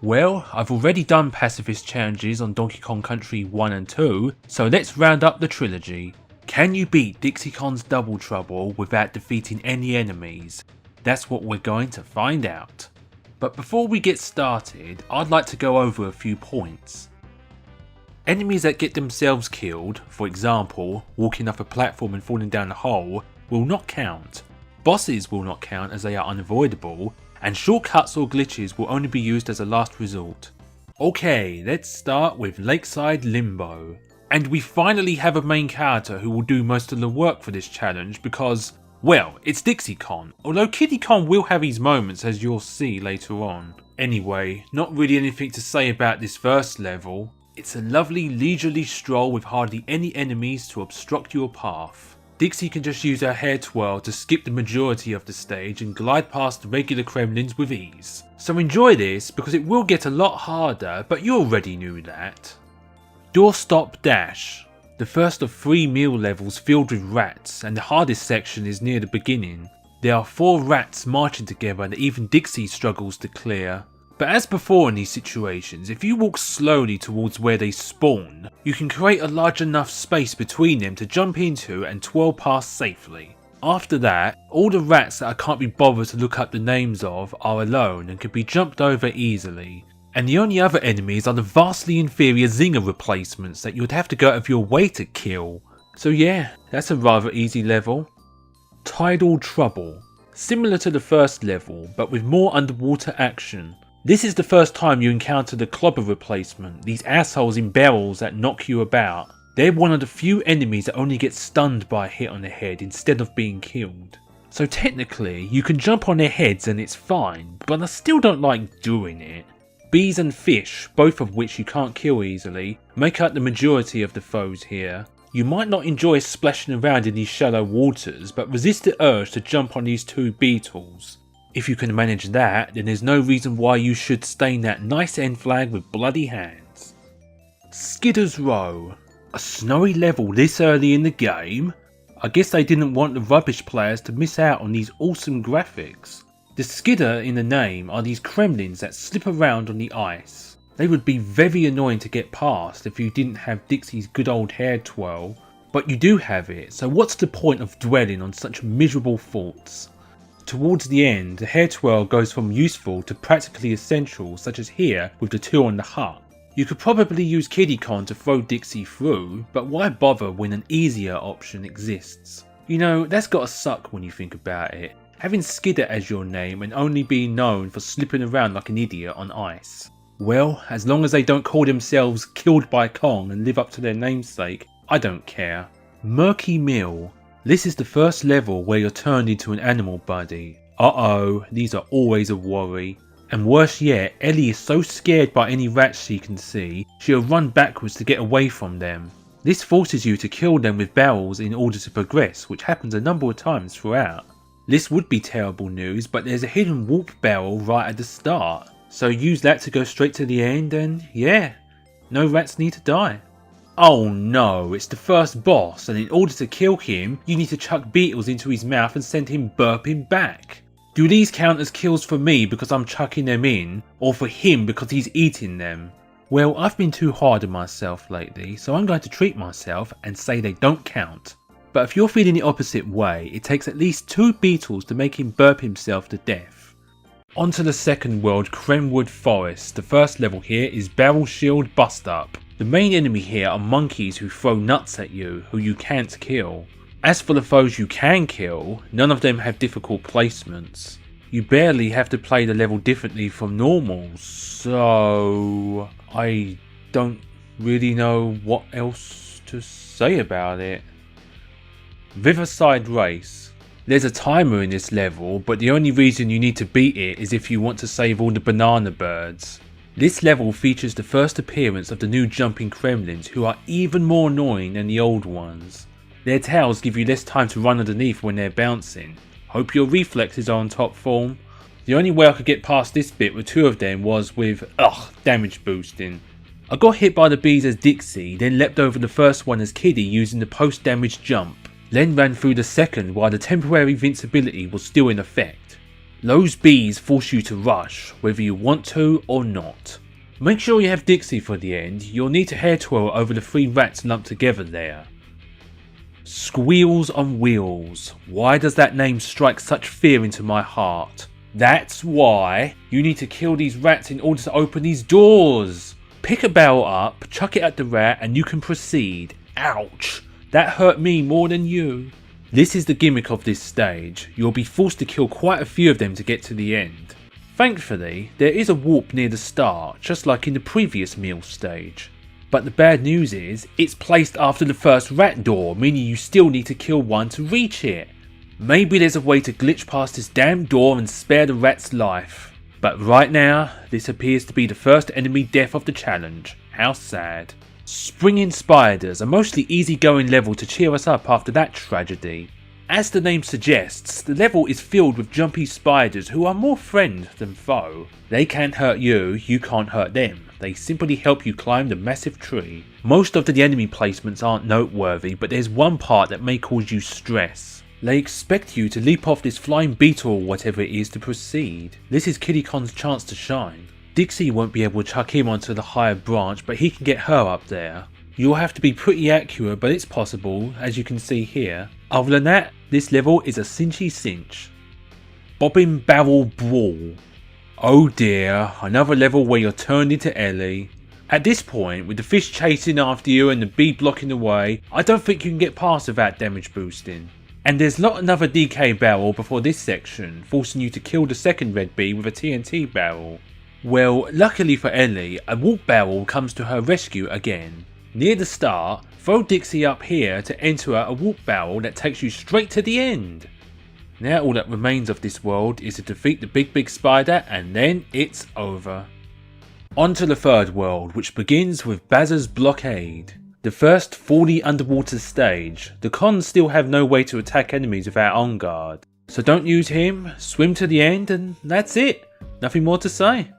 Well, I've already done pacifist challenges on Donkey Kong Country 1 and 2, so let's round up the trilogy. Can you beat Dixie Kon's Double Trouble without defeating any enemies? That's what we're going to find out. But before we get started, I'd like to go over a few points. Enemies that get themselves killed, for example, walking off a platform and falling down a hole, will not count. Bosses will not count as they are unavoidable, and shortcuts or glitches will only be used as a last resort. Okay, let's start with Lakeside Limbo. And we finally have a main character who will do most of the work for this challenge because, well, it's Dixie Kon, although Kiddy Kon will have his moments as you'll see later on. Anyway, not really anything to say about this first level. It's a lovely leisurely stroll with hardly any enemies to obstruct your path. Dixie can just use her hair twirl to skip the majority of the stage and glide past the regular Kremlins with ease. So enjoy this because it will get a lot harder, but you already knew that. Doorstop Dash. The first of 3 meal levels filled with rats, and the hardest section is near the beginning. There are 4 rats marching together that even Dixie struggles to clear. But as before in these situations, if you walk slowly towards where they spawn, you can create a large enough space between them to jump into and twirl past safely. After that, all the rats that I can't be bothered to look up the names of are alone and can be jumped over easily. And the only other enemies are the vastly inferior Zinger replacements that you would have to go out of your way to kill. So yeah, that's a rather easy level. Tidal Trouble. Similar to the first level, but with more underwater action. This is the first time you encounter the clobber replacement, these assholes in barrels that knock you about. They're one of the few enemies that only get stunned by a hit on the head instead of being killed. So technically, you can jump on their heads and it's fine, but I still don't like doing it. Bees and fish, both of which you can't kill easily, make up the majority of the foes here. You might not enjoy splashing around in these shallow waters, but resist the urge to jump on these 2 beetles. If you can manage that, then there's no reason why you should stain that nice end flag with bloody hands. Skidder's Row. A snowy level this early in the game? I guess they didn't want the rubbish players to miss out on these awesome graphics. The skidder in the name are these Kremlins that slip around on the ice. They would be very annoying to get past if you didn't have Dixie's good old hair twirl, but you do have it, so what's the point of dwelling on such miserable thoughts? Towards the end, the hair twirl goes from useful to practically essential, such as here with the 2 on the hut. You could probably use Kiddy Kon to throw Dixie through, but why bother when an easier option exists? You know, that's gotta suck when you think about it. Having Skidder as your name and only being known for slipping around like an idiot on ice. Well, as long as they don't call themselves Killed by Kong and live up to their namesake, I don't care. Murky Mill. This is the first level where you're turned into an animal buddy. Uh-oh, these are always a worry. And worse yet, Ellie is so scared by any rats she can see, she'll run backwards to get away from them. This forces you to kill them with barrels in order to progress, which happens a number of times throughout. This would be terrible news, but there's a hidden warp barrel right at the start. So use that to go straight to the end and yeah, no rats need to die. Oh no, it's the first boss, and in order to kill him, you need to chuck beetles into his mouth and send him burping back. Do these count as kills for me because I'm chucking them in, or for him because he's eating them? Well, I've been too hard on myself lately, so I'm going to treat myself and say they don't count. But if you're feeling the opposite way, it takes at least 2 beetles to make him burp himself to death. On to the second world, Kremwood Forest. The first level here is Barrel Shield Bust Up. The main enemy here are monkeys who throw nuts at you, who you can't kill. As for the foes you can kill, none of them have difficult placements. You barely have to play the level differently from normal, so I don't really know what else to say about it. Riverside Race. There's a timer in this level, but the only reason you need to beat it is if you want to save all the banana birds. This level features the first appearance of the new jumping Kremlins, who are even more annoying than the old ones. Their tails give you less time to run underneath when they're bouncing. Hope your reflexes are on top form. The only way I could get past this bit with 2 of them was with, damage boosting. I got hit by the bees as Dixie, then leapt over the first one as Kiddy using the post damage jump. Then ran through the second while the temporary invincibility was still in effect. Those bees force you to rush, whether you want to or not. Make sure you have Dixie for the end, you'll need to hair twirl over the 3 rats lumped together there. Squeals on Wheels. Why does that name strike such fear into my heart? That's why you need to kill these rats in order to open these doors. Pick a barrel up, chuck it at the rat and you can proceed. Ouch, that hurt me more than you. This is the gimmick of this stage. You'll be forced to kill quite a few of them to get to the end. Thankfully, there is a warp near the start, just like in the previous meal stage. But the bad news is, it's placed after the first rat door, meaning you still need to kill one to reach it. Maybe there's a way to glitch past this damn door and spare the rat's life. But right now, this appears to be the first enemy death of the challenge. How sad. Springing spiders, a mostly easygoing level to cheer us up after that tragedy. As the name suggests, the level is filled with jumpy spiders who are more friend than foe. They can't hurt you, you can't hurt them. They simply help you climb the massive tree. Most of the enemy placements aren't noteworthy, but there's one part that may cause you stress. They expect you to leap off this flying beetle or whatever it is to proceed. This is Kiddy Kon's chance to shine. Dixie won't be able to chuck him onto the higher branch, but he can get her up there. You'll have to be pretty accurate, but it's possible, as you can see here. Other than that, this level is a cinchy cinch. Bobbin Barrel Brawl. Oh dear, another level where you're turned into Ellie. At this point, with the fish chasing after you and the bee blocking the way, I don't think you can get past without damage boosting. And there's not another DK barrel before this section, forcing you to kill the second red bee with a TNT barrel. Well, luckily for Ellie, a warp barrel comes to her rescue again. Near the start, throw Dixie up here to enter a warp barrel that takes you straight to the end. Now all that remains of this world is to defeat the big spider and then it's over. On to the third world, which begins with Bazza's Blockade. The first 4D underwater stage. The cons still have no way to attack enemies without on guard. So don't use him, swim to the end and that's it. Nothing more to say.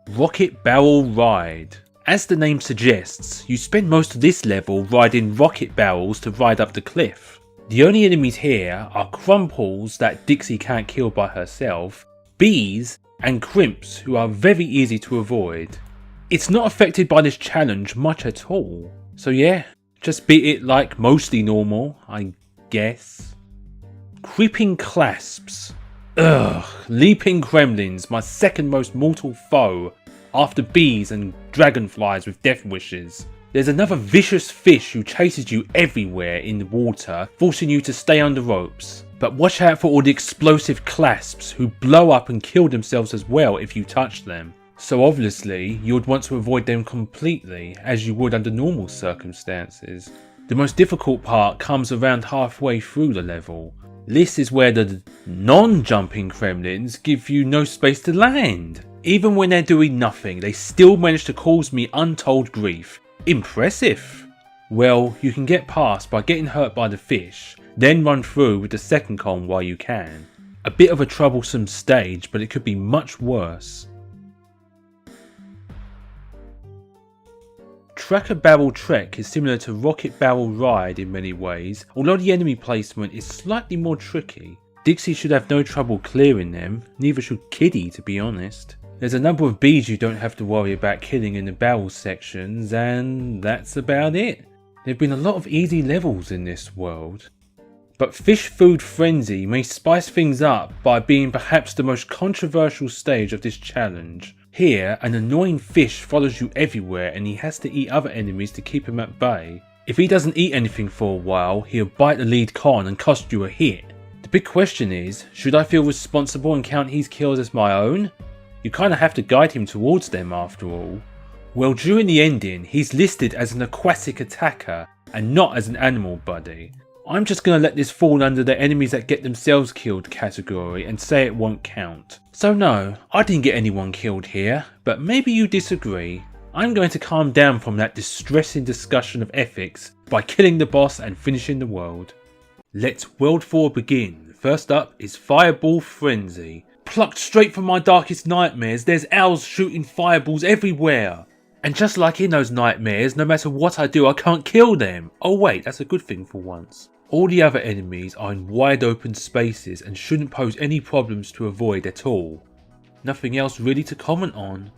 Rocket Barrel Ride. As the name suggests, you spend most of this level riding rocket barrels to ride up the cliff. The only enemies here are Crumples that Dixie can't kill by herself, bees, and crimps who are very easy to avoid. It's not affected by this challenge much at all, so yeah, just beat it like mostly normal, I guess. Creeping Clasps. Ugh, Leaping Gremlins, my second most mortal foe, after bees and dragonflies with death wishes. There's another vicious fish who chases you everywhere in the water, forcing you to stay under ropes. But watch out for all the explosive clasps who blow up and kill themselves as well if you touch them. So obviously, you would want to avoid them completely, as you would under normal circumstances. The most difficult part comes around halfway through the level. This is where the non-jumping gremlins give you no space to land. Even when they're doing nothing, they still manage to cause me untold grief. Impressive! Well, you can get past by getting hurt by the fish, then run through with the second con while you can. A bit of a troublesome stage, but it could be much worse. Tracker Barrel Trek is similar to Rocket Barrel Ride in many ways, although the enemy placement is slightly more tricky. Dixie should have no trouble clearing them, neither should Kiddy to be honest. There's a number of bees you don't have to worry about killing in the barrel sections, and that's about it. There have been a lot of easy levels in this world. But Fish Food Frenzy may spice things up by being perhaps the most controversial stage of this challenge. Here, an annoying fish follows you everywhere and he has to eat other enemies to keep him at bay. If he doesn't eat anything for a while, he'll bite the lead con and cost you a hit. The big question is, should I feel responsible and count his kills as my own? You kinda have to guide him towards them after all. Well, during the ending, he's listed as an aquatic attacker and not as an animal buddy. I'm just going to let this fall under the enemies that get themselves killed category and say it won't count. So no, I didn't get anyone killed here, but maybe you disagree. I'm going to calm down from that distressing discussion of ethics by killing the boss and finishing the world. Let World 4 begin. First up is Fireball Frenzy. Plucked straight from my darkest nightmares, there's owls shooting fireballs everywhere. And just like in those nightmares, no matter what I do, I can't kill them. Oh wait, that's a good thing for once. All the other enemies are in wide open spaces and shouldn't pose any problems to avoid at all. Nothing else really to comment on.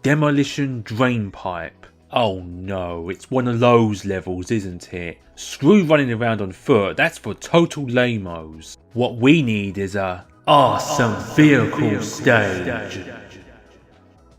Demolition Drain Pipe. Oh no, it's one of those levels, isn't it? Screw running around on foot, that's for total lamos. What we need is a awesome vehicle stage.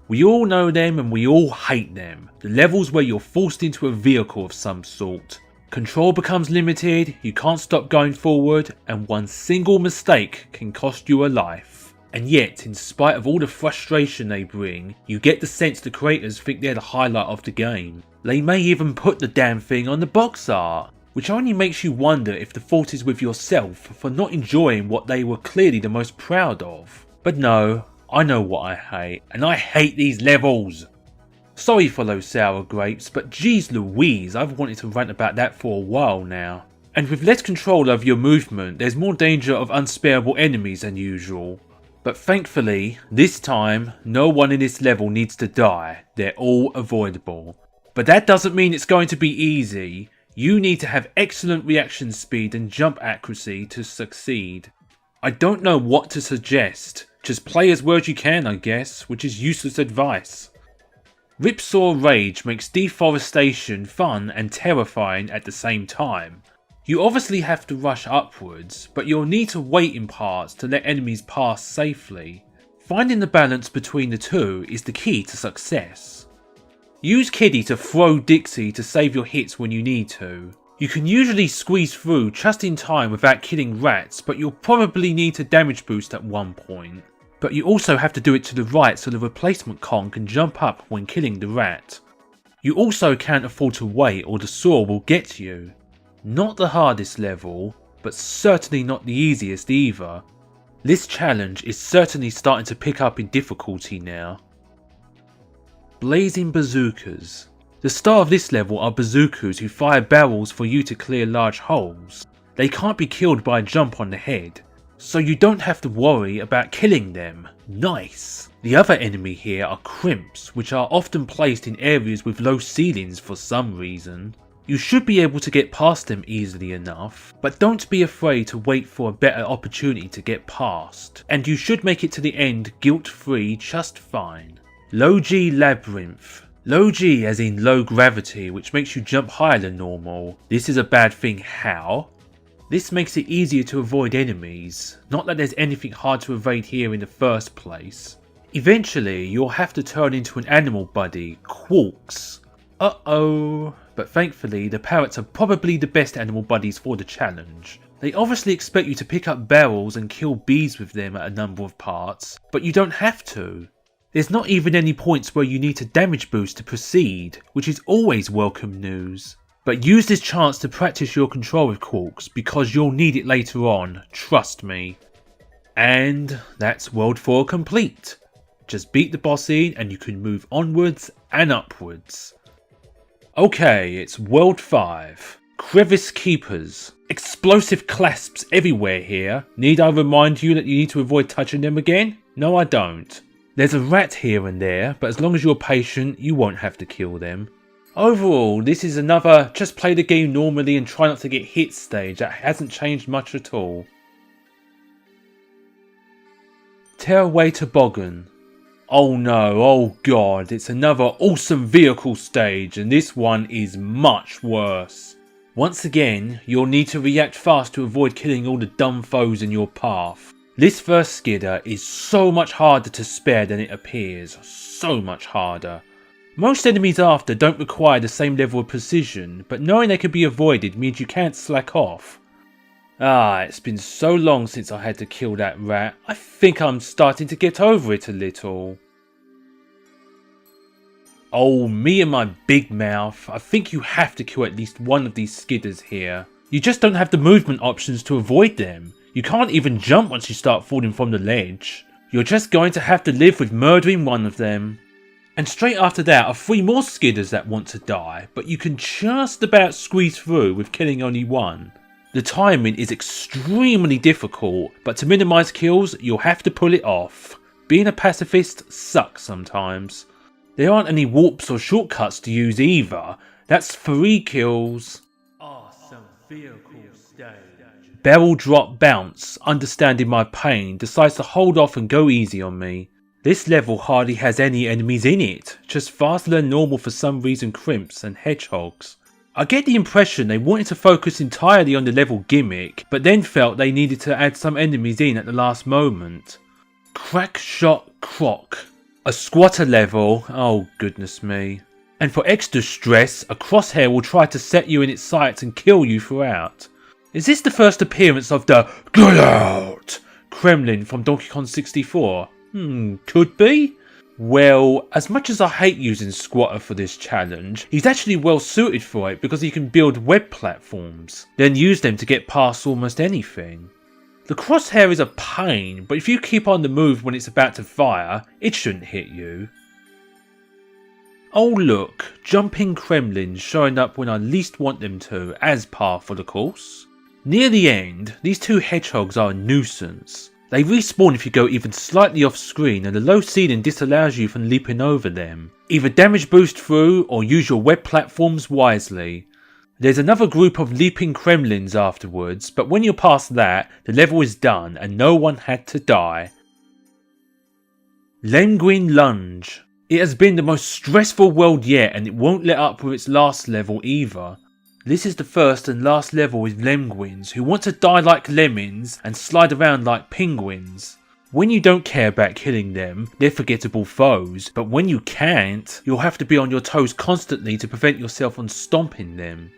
We all know them and we all hate them. The levels where you're forced into a vehicle of some sort. Control becomes limited, you can't stop going forward, and one single mistake can cost you a life. And yet, in spite of all the frustration they bring, you get the sense the creators think they're the highlight of the game. They may even put the damn thing on the box art, which only makes you wonder if the fault is with yourself for not enjoying what they were clearly the most proud of. But no, I know what I hate, and I hate these levels. Sorry for those sour grapes, but geez Louise, I've wanted to rant about that for a while now. And with less control of your movement, there's more danger of unspareable enemies than usual. But thankfully, this time, no one in this level needs to die, they're all avoidable. But that doesn't mean it's going to be easy. You need to have excellent reaction speed and jump accuracy to succeed. I don't know what to suggest, just play as well as you can I guess, which is useless advice. Ripsaw Rage makes deforestation fun and terrifying at the same time. You obviously have to rush upwards, but you'll need to wait in parts to let enemies pass safely. Finding the balance between the two is the key to success. Use Kiddy to throw Dixie to save your hits when you need to. You can usually squeeze through just in time without killing rats, but you'll probably need to damage boost at one point. But you also have to do it to the right so the replacement Kong can jump up when killing the rat. You also can't afford to wait or the saw will get you. Not the hardest level, but certainly not the easiest either. This challenge is certainly starting to pick up in difficulty now. Blazing Bazookas. The star of this level are bazookas who fire barrels for you to clear large holes. They can't be killed by a jump on the head, so you don't have to worry about killing them. Nice! The other enemy here are crimps, which are often placed in areas with low ceilings for some reason. You should be able to get past them easily enough, but don't be afraid to wait for a better opportunity to get past, and you should make it to the end guilt-free just fine. Low G Labyrinth. Low G as in low gravity, which makes you jump higher than normal. This is a bad thing. How? This makes it easier to avoid enemies, not that there's anything hard to evade here in the first place. Eventually you'll have to turn into an animal buddy, Quarks. Uh-oh. But thankfully the parrots are probably the best animal buddies for the challenge. They obviously expect you to pick up barrels and kill bees with them at a number of parts, but you don't have to. There's not even any points where you need to damage boost to proceed, which is always welcome news. But use this chance to practice your control with Quarks because you'll need it later on, trust me. And that's World 4 complete. Just beat the boss in and you can move onwards and upwards. Okay, it's World 5. Crevice Keepers. Explosive clasps everywhere here. Need I remind you that you need to avoid touching them again? No, I don't. There's a rat here and there, but as long as you're patient, you won't have to kill them. Overall, this is another just play the game normally and try not to get hit stage that hasn't changed much at all. Tearaway Toboggan. Oh no, oh god, it's another awesome vehicle stage and this one is much worse. Once again, you'll need to react fast to avoid killing all the dumb foes in your path. This first skidder is so much harder to spare than it appears, so much harder. Most enemies after don't require the same level of precision, but knowing they can be avoided means you can't slack off. It's been so long since I had to kill that rat, I think I'm starting to get over it a little. Oh, me and my big mouth, I think you have to kill at least one of these skidders here. You just don't have the movement options to avoid them. You can't even jump once you start falling from the ledge. You're just going to have to live with murdering one of them. And straight after that are 3 more skidders that want to die, but you can just about squeeze through with killing only one. The timing is extremely difficult, but to minimise kills, you'll have to pull it off. Being a pacifist sucks sometimes. There aren't any warps or shortcuts to use either. That's 3 kills. Awesome Barrel drop bounce, understanding my pain, decides to hold off and go easy on me. This level hardly has any enemies in it, just faster than normal for some reason crimps and hedgehogs. I get the impression they wanted to focus entirely on the level gimmick, but then felt they needed to add some enemies in at the last moment. Crack Shot Croc. A squatter level, oh goodness me. And for extra stress, a crosshair will try to set you in its sights and kill you throughout. Is this the first appearance of the Get Out Kremlin from Donkey Kong 64? Could be. Well, as much as I hate using Squatter for this challenge, he's actually well suited for it because he can build web platforms, then use them to get past almost anything. The crosshair is a pain, but if you keep on the move when it's about to fire, it shouldn't hit you. Oh look, jumping Kremlins showing up when I least want them to, as par for the course. Near the end, these two hedgehogs are a nuisance. They respawn if you go even slightly off screen, and the low ceiling disallows you from leaping over them. Either damage boost through or use your web platforms wisely. There's another group of leaping Kremlins afterwards, but when you're past that, the level is done and no one had to die. Lenguin Lunge. It has been the most stressful world yet, and it won't let up with its last level either. This is the first and last level with Lenguins who want to die like lemmings and slide around like penguins. When you don't care about killing them, they're forgettable foes, but when you can't, you'll have to be on your toes constantly to prevent yourself from stomping them.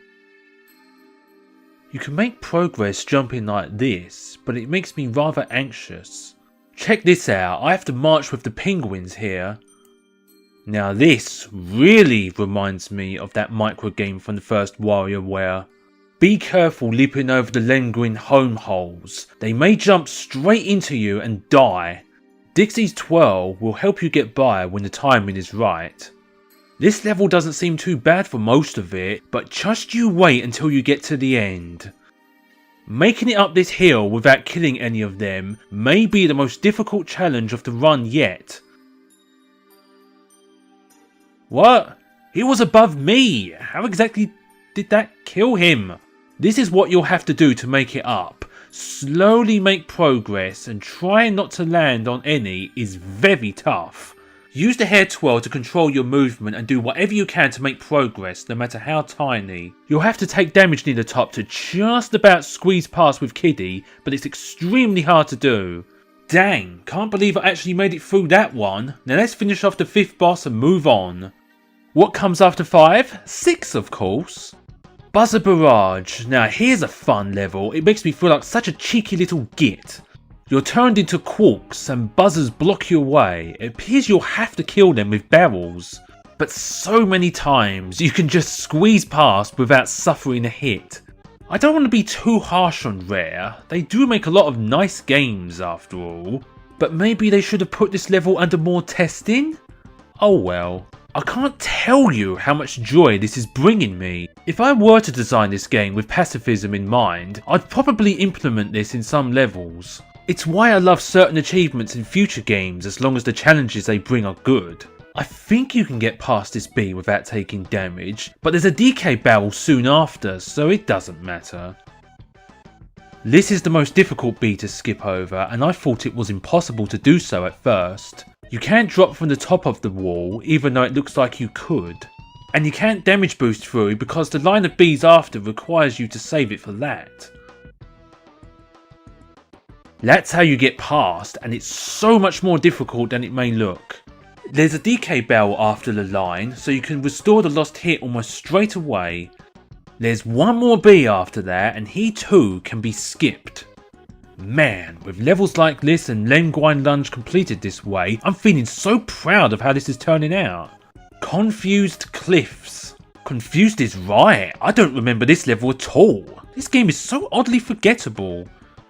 You can make progress jumping like this, but it makes me rather anxious. Check this out, I have to march with the penguins here. Now this really reminds me of that micro game from the first WarioWare. Be careful leaping over the Lenguin home holes. They may jump straight into you and die. Dixie's twirl will help you get by when the timing is right. This level doesn't seem too bad for most of it, but just you wait until you get to the end. Making it up this hill without killing any of them may be the most difficult challenge of the run yet. What? He was above me! How exactly did that kill him? This is what you'll have to do to make it up. Slowly make progress and trying not to land on any is very tough. Use the hair twirl to control your movement and do whatever you can to make progress, no matter how tiny. You'll have to take damage near the top to just about squeeze past with Kiddy, but it's extremely hard to do. Dang, can't believe I actually made it through that one. Now let's finish off the 5th boss and move on. What comes after 5? 6 of course. Buzzer Barrage. Now here's a fun level. It makes me feel like such a cheeky little git. You're turned into quarks and buzzers block your way. It appears you'll have to kill them with barrels. But so many times you can just squeeze past without suffering a hit. I don't want to be too harsh on Rare. They do make a lot of nice games after all. But maybe they should have put this level under more testing? Oh well. I can't tell you how much joy this is bringing me. If I were to design this game with pacifism in mind, I'd probably implement this in some levels. It's why I love certain achievements in future games as long as the challenges they bring are good. I think you can get past this bee without taking damage, but there's a DK barrel soon after, so it doesn't matter. This is the most difficult bee to skip over, and I thought it was impossible to do so at first. You can't drop from the top of the wall, even though it looks like you could. And you can't damage boost through because the line of bees after requires you to save it for that. That's how you get past, and it's so much more difficult than it may look. There's a DK barrel after the line, so you can restore the lost hit almost straight away. There's one more bee after that, and he too can be skipped. Man, with levels like this and Lenguin Lunge completed this way, I'm feeling so proud of how this is turning out. Confused Cliffs. Confused is right, I don't remember this level at all. This game is so oddly forgettable.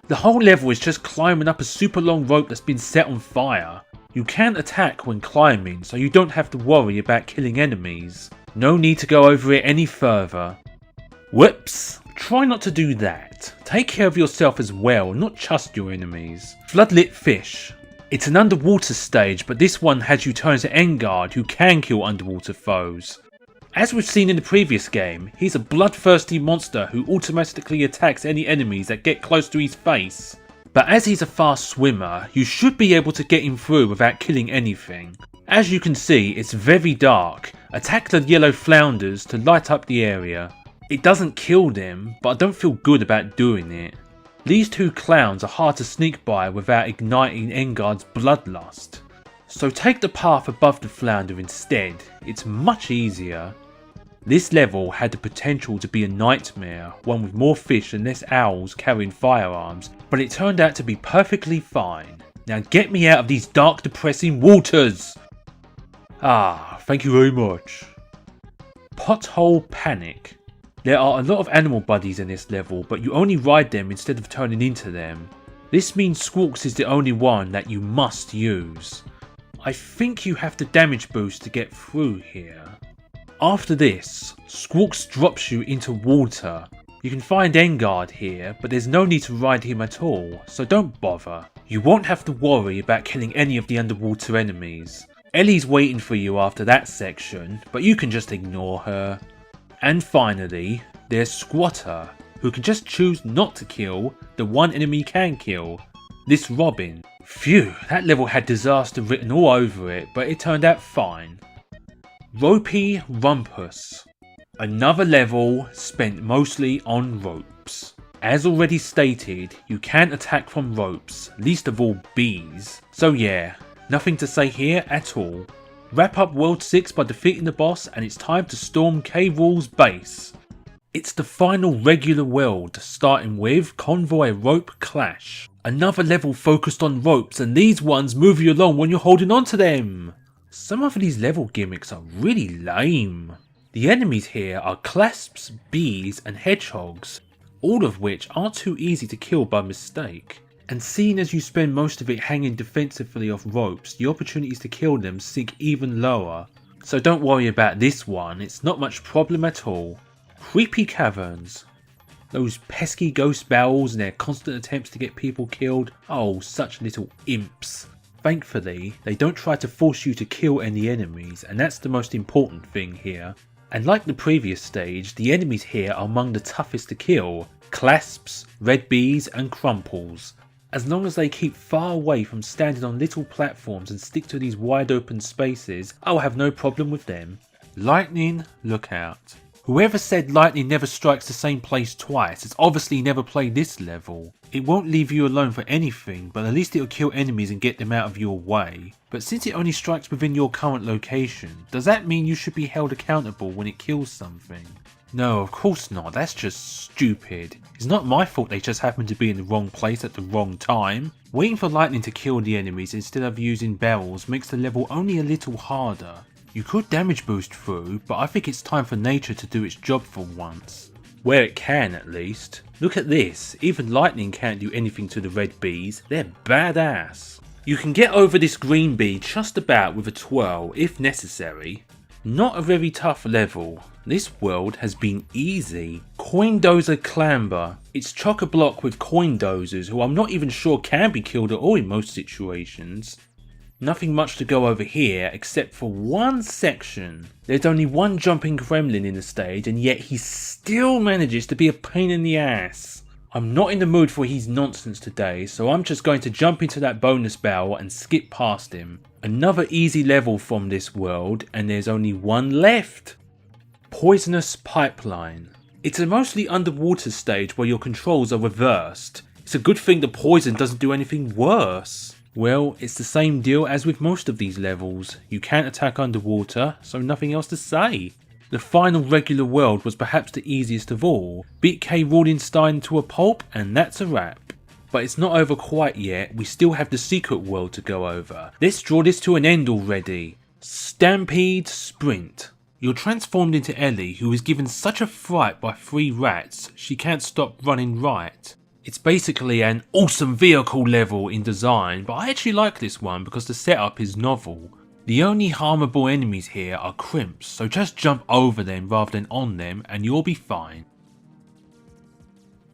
The whole level is just climbing up a super long rope that's been set on fire. You can't attack when climbing, so you don't have to worry about killing enemies. No need to go over it any further. Whoops! Try not to do that. Take care of yourself as well, not just your enemies. Floodlit Fish. It's an underwater stage, but this one has you turn to Engard who can kill underwater foes. As we've seen in the previous game, he's a bloodthirsty monster who automatically attacks any enemies that get close to his face. But as he's a fast swimmer, you should be able to get him through without killing anything. As you can see, it's very dark. Attack the yellow flounders to light up the area. It doesn't kill them, but I don't feel good about doing it. These two clowns are hard to sneak by without igniting Engard's bloodlust. So take the path above the flounder instead, it's much easier. This level had the potential to be a nightmare, one with more fish and less owls carrying firearms, but it turned out to be perfectly fine. Now get me out of these dark, depressing waters! Ah, thank you very much. Pothole Panic. There are a lot of animal buddies in this level, but you only ride them instead of turning into them. This means Squawks is the only one that you must use. I think you have to damage boost to get through here. After this, Squawks drops you into water. You can find Engard here, but there's no need to ride him at all, so don't bother. You won't have to worry about killing any of the underwater enemies. Ellie's waiting for you after that section, but you can just ignore her. And finally, there's Squatter, who can just choose not to kill the one enemy he can kill, this Robin. Phew, that level had disaster written all over it, but it turned out fine. Ropey Rumpus. Another level spent mostly on ropes. As already stated, you can't attack from ropes, least of all bees. So yeah, nothing to say here at all. Wrap up World 6 by defeating the boss and it's time to storm K-Rool's base. It's the final regular world, starting with Convoy Rope Clash. Another level focused on ropes, and these ones move you along when you're holding on to them. Some of these level gimmicks are really lame. The enemies here are clasps, bees and hedgehogs, all of which aren't too easy to kill by mistake. And seeing as you spend most of it hanging defensively off ropes, the opportunities to kill them sink even lower. So don't worry about this one, it's not much problem at all. Creepy Caverns. Those pesky ghost barrels and their constant attempts to get people killed, oh such little imps. Thankfully, they don't try to force you to kill any enemies, and that's the most important thing here. And like the previous stage, the enemies here are among the toughest to kill. Clasps, red bees and crumples. As long as they keep far away from standing on little platforms and stick to these wide open spaces, I'll have no problem with them. Lightning, look out. Whoever said lightning never strikes the same place twice has obviously never played this level. It won't leave you alone for anything, but at least it'll kill enemies and get them out of your way. But since it only strikes within your current location, does that mean you should be held accountable when it kills something? No, of course not, that's just stupid. It's not my fault they just happened to be in the wrong place at the wrong time. Waiting for lightning to kill the enemies instead of using barrels makes the level only a little harder. You could damage boost through, but I think it's time for nature to do its job for once. Where it can at least. Look at this, even lightning can't do anything to the red bees, they're badass. You can get over this green bee just about with a twirl if necessary. Not a very tough level. This world has been easy. Coin Dozer Clamber. It's chock-a-block with coin dozers who I'm not even sure can be killed at all in most situations. Nothing much to go over here except for one section. There's only one jumping gremlin in the stage and yet he still manages to be a pain in the ass. I'm not in the mood for his nonsense today, so I'm just going to jump into that bonus barrel and skip past him. Another easy level from this world and there's only one left. Poisonous Pipeline. It's a mostly underwater stage where your controls are reversed. It's a good thing the poison doesn't do anything worse. Well, it's the same deal as with most of these levels. You can't attack underwater, so nothing else to say. The final regular world was perhaps the easiest of all. Beat K-Rool to a pulp and that's a wrap. But it's not over quite yet, we still have the secret world to go over. Let's draw this to an end already. Stampede Sprint. You're transformed into Ellie, who is given such a fright by 3 rats, she can't stop running right. It's basically an awesome vehicle level in design, but I actually like this one because the setup is novel. The only harmable enemies here are crimps, so just jump over them rather than on them and you'll be fine.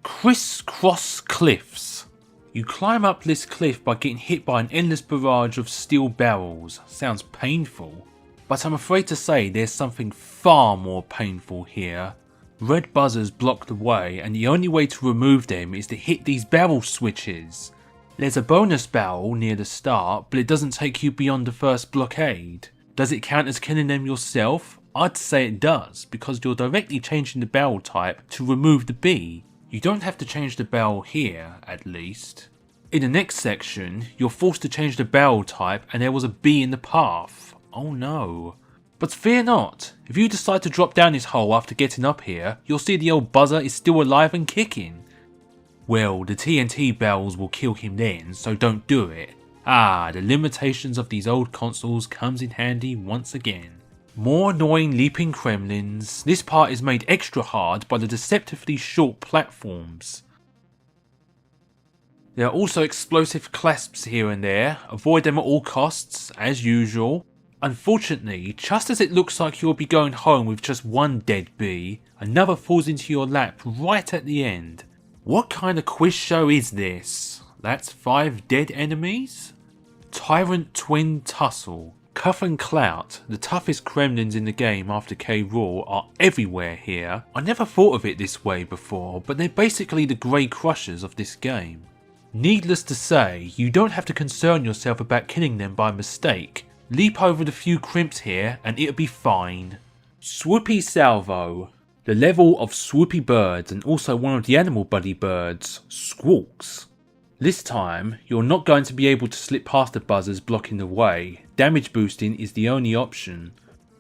Crisscross Cliffs. You climb up this cliff by getting hit by an endless barrage of steel barrels. Sounds painful. But I'm afraid to say there's something far more painful here. Red buzzers block the way, and the only way to remove them is to hit these barrel switches. There's a bonus barrel near the start, but it doesn't take you beyond the first blockade. Does it count as killing them yourself? I'd say it does, because you're directly changing the barrel type to remove the bee. You don't have to change the barrel here, at least. In the next section, you're forced to change the barrel type and there was a bee in the path. Oh no. But fear not, if you decide to drop down this hole after getting up here, you'll see the old buzzer is still alive and kicking. Well, the TNT barrels will kill him then, so don't do it. Ah, the limitations of these old consoles comes in handy once again. More annoying leaping Kremlins. This part is made extra hard by the deceptively short platforms. There are also explosive clasps here and there, avoid them at all costs, as usual. Unfortunately, just as it looks like you'll be going home with just one dead bee, another falls into your lap right at the end. What kind of quiz show is this? That's 5 dead enemies? Tyrant Twin Tussle. Cuff and Clout, the toughest Kremlins in the game after K. Rool, are everywhere here. I never thought of it this way before, but they're basically the Grey Crushers of this game. Needless to say, you don't have to concern yourself about killing them by mistake. Leap over the few crimps here and it'll be fine. Swoopy Salvo, the level of swoopy birds and also one of the animal buddy birds, Squawks. This time, you're not going to be able to slip past the buzzers blocking the way. Damage boosting is the only option.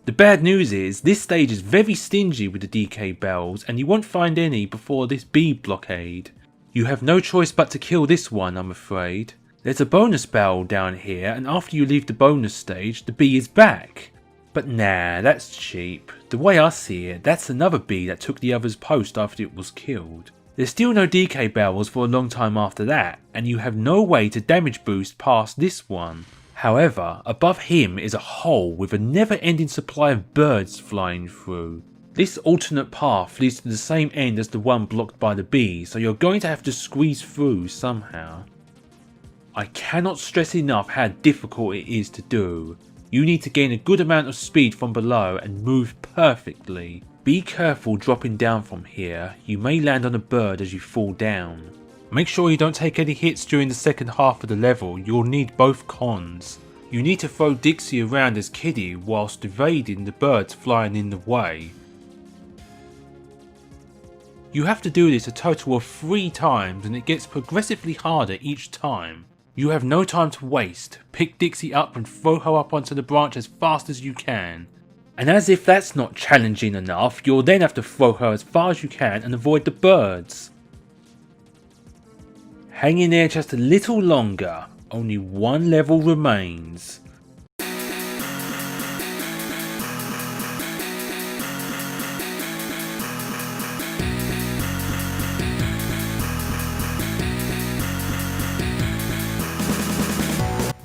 The bad news is, this stage is very stingy with the DK barrels and you won't find any before this bee blockade. You have no choice but to kill this one, I'm afraid. There's a bonus barrel down here and after you leave the bonus stage, the bee is back. But nah, that's cheap. The way I see it, that's another bee that took the other's post after it was killed. There's still no DK barrels for a long time after that, and you have no way to damage boost past this one. However, above him is a hole with a never-ending supply of birds flying through. This alternate path leads to the same end as the one blocked by the bee, so you're going to have to squeeze through somehow. I cannot stress enough how difficult it is to do. You need to gain a good amount of speed from below and move perfectly. Be careful dropping down from here, you may land on a bird as you fall down. Make sure you don't take any hits during the second half of the level, you'll need both cons. You need to throw Dixie around as Kiddy whilst evading the birds flying in the way. You have to do this a total of 3 times and it gets progressively harder each time. You have no time to waste, pick Dixie up and throw her up onto the branch as fast as you can. And as if that's not challenging enough, you'll then have to throw her as far as you can and avoid the birds. Hang in there just a little longer, only 1 level remains.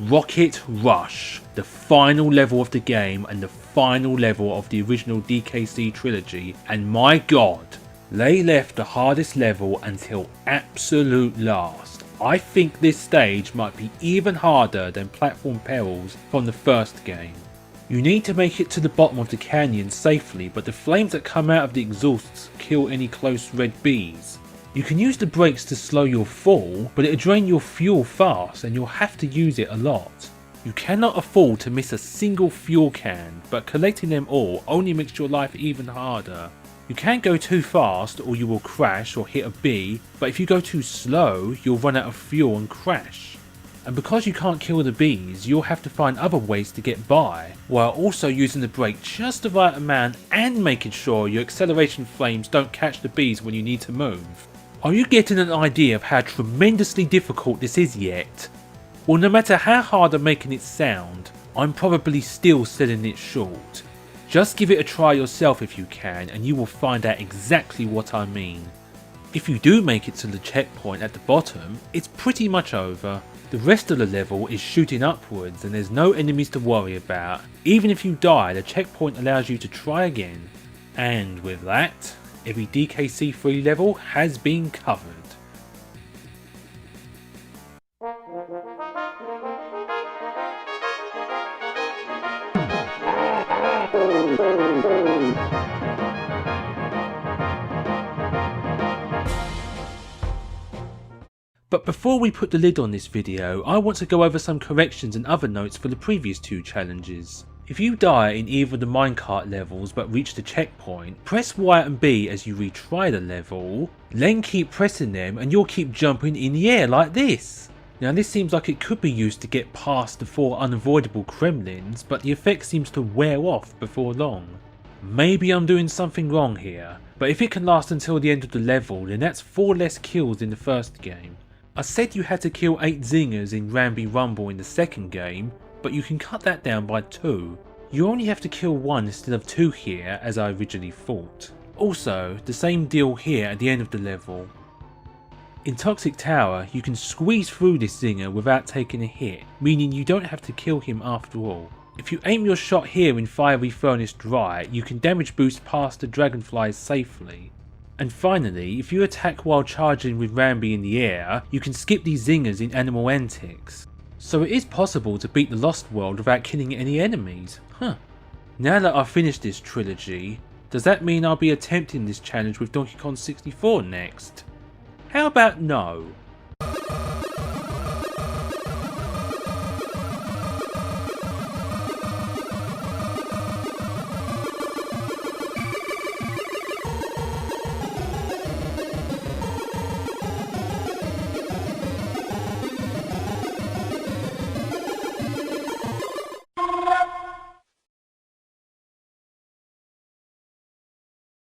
Rocket Rush, the final level of the game and the final level of the original DKC trilogy, and my god, they left the hardest level until absolute last. I think this stage might be even harder than Platform Perils from the first game. You need to make it to the bottom of the canyon safely, but the flames that come out of the exhausts kill any close red bees. You can use the brakes to slow your fall, but it'll drain your fuel fast and you'll have to use it a lot. You cannot afford to miss a single fuel can, but collecting them all only makes your life even harder. You can't go too fast or you will crash or hit a bee, but if you go too slow, you'll run out of fuel and crash. And because you can't kill the bees, you'll have to find other ways to get by, while also using the brake just the right amount and making sure your acceleration flames don't catch the bees when you need to move. Are you getting an idea of how tremendously difficult this is yet? Well, no matter how hard I'm making it sound, I'm probably still selling it short. Just give it a try yourself if you can and you will find out exactly what I mean. If you do make it to the checkpoint at the bottom, it's pretty much over. The rest of the level is shooting upwards and there's no enemies to worry about. Even if you die, the checkpoint allows you to try again. And with that, every DKC3 level has been covered. But before we put the lid on this video, I want to go over some corrections and other notes for the previous two challenges. If you die in either of the minecart levels but reach the checkpoint, press Y and B as you retry the level, then keep pressing them and you'll keep jumping in the air like this. Now this seems like it could be used to get past the 4 unavoidable Kremlins, but the effect seems to wear off before long. Maybe I'm doing something wrong here, but if it can last until the end of the level, then that's 4 less kills in the first game. I said you had to kill 8 zingers in Ramby Rumble in the second game, but you can cut that down by 2. You only have to kill 1 instead of 2 here, as I originally thought. Also, the same deal here at the end of the level. In Toxic Tower, you can squeeze through this zinger without taking a hit, meaning you don't have to kill him after all. If you aim your shot here in Fiery Furnace Dry, you can damage boost past the dragonflies safely. And finally, if you attack while charging with Ramby in the air, you can skip these zingers in Animal Antics. So it is possible to beat the Lost World without killing any enemies, huh. Now that I've finished this trilogy, does that mean I'll be attempting this challenge with Donkey Kong 64 next? How about no?